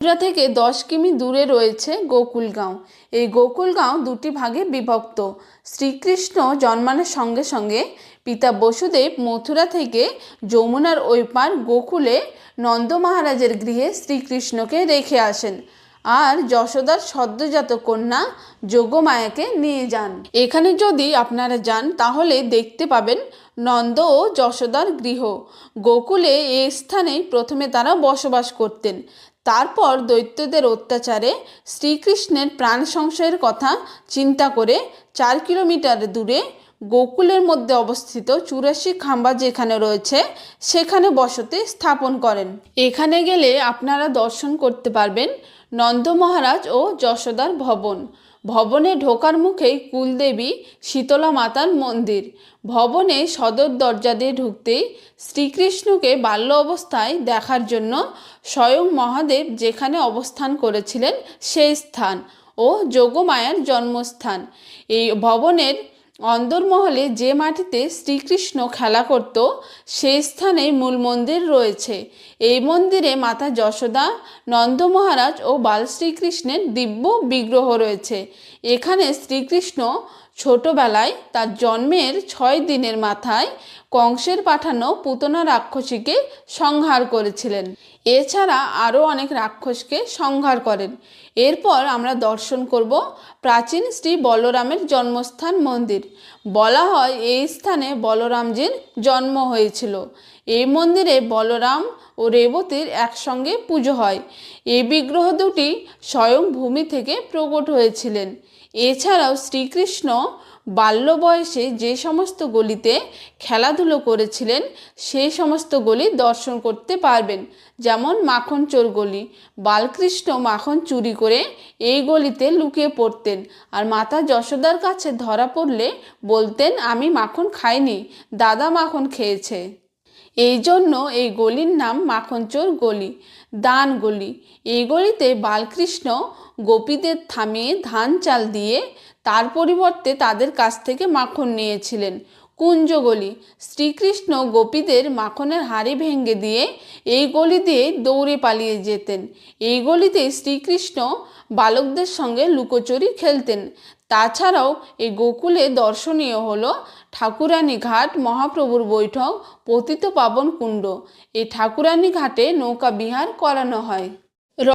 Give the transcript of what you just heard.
মথুরা থেকে 10 কিমি দূরে রয়েছে গোকুলগাঁও। এই গোকুলগাঁও দুটি ভাগে বিভক্ত। শ্রীকৃষ্ণ জন্মানোর সঙ্গে সঙ্গে পিতা বসুদেব মথুরা থেকে যমুনার ওই পার গোকুলে নন্দ মহারাজের গৃহে শ্রীকৃষ্ণকে রেখে আসেন আর যশোদার সদ্যজাত কন্যা যোগমায়াকে নিয়ে যান। এখানে যদি আপনারা যান তাহলে দেখতে পাবেন নন্দ ও যশোদার গৃহ। গোকুলে এই স্থানেই প্রথমে তারা বসবাস করতেন। তারপর দৈত্যদের অত্যাচারে শ্রীকৃষ্ণের প্রাণ সংশয়ের কথা চিন্তা করে 4 কিলোমিটার দূরে গোকুলের মধ্যে অবস্থিত 84 খাম্বা যেখানে রয়েছে সেখানে বসতি স্থাপন করেন। এখানে গেলে আপনারা দর্শন করতে পারবেন নন্দ মহারাজ ও যশোদার ভবন। ভবনে ঢোকার মুখেই কুলদেবী শীতলা মাতার মন্দির। ভবনে সদর দরজা দিয়ে ঢুকতেই শ্রীকৃষ্ণকে বাল্য অবস্থায় দেখার জন্য স্বয়ং মহাদেব যেখানে অবস্থান করেছিলেন সেই স্থান ও যোগমায়ার জন্মস্থান। এই ভবনের অন্দরমহলে যে মাটিতে শ্রীকৃষ্ণ খেলা করত সেই স্থানেই মূল মন্দির রয়েছে। এই মন্দিরে মাতা যশোদা, নন্দ মহারাজ ও বাল শ্রীকৃষ্ণের দিব্য বিগ্রহ রয়েছে। এখানে শ্রীকৃষ্ণ ছোটবেলায় তার জন্মের 6 দিনের মাথায় কংসের পাঠানো পুতনা রাক্ষসীকে সংহার করেছিলেন। এছাড়া আরও অনেক রাক্ষসকে সংহার করেন। এরপর আমরা দর্শন করব প্রাচীন শ্রী বলরামের জন্মস্থান মন্দির। বলা হয় এই স্থানে বলরামজির জন্ম হয়েছিল। এই মন্দিরে বলরাম ও রেবতীর একসঙ্গে পুজো হয়। এই বিগ্রহ দুটি স্বয়ং ভূমি থেকে প্রকট হয়েছিলেন। এছাড়াও শ্রীকৃষ্ণ বাল্য বয়সে যে সমস্ত গলিতে খেলাধুলো করেছিলেন সেই সমস্ত গলি দর্শন করতে পারবেন। যেমন মাখন চোর গলি। বালকৃষ্ণ মাখন চুরি করে এই গলিতে লুকিয়ে পড়তেন আর মাতা যশোদার কাছে ধরা পড়লে বলতেন, আমি মাখন খাইনি, দাদা মাখন খেয়েছে। এই জন্য এই গলির নাম মাখন চোর গলি। দান গলি। এই গলিতে বালকৃষ্ণ গোপীদের থামিয়ে ধান চাল দিয়ে তার পরিবর্তে তাদের কাছ থেকে মাখন নিয়েছিলেন। কুঞ্জ গলি। শ্রীকৃষ্ণ গোপীদের মাখনের হাঁড়ি ভেঙে দিয়ে এই গলি দিয়ে দৌড়ে পালিয়ে যেতেন। এই গলিতে শ্রীকৃষ্ণ বালকদের সঙ্গে লুকোচুরি খেলতেন। তাছাড়াও এই গোকুলে দর্শনীয় হলো ঠাকুরানী ঘাট, মহাপ্রভুর বৈঠক, পতিত পাবন কুণ্ড। এই ঠাকুরানী ঘাটে নৌকা বিহার করানো হয়।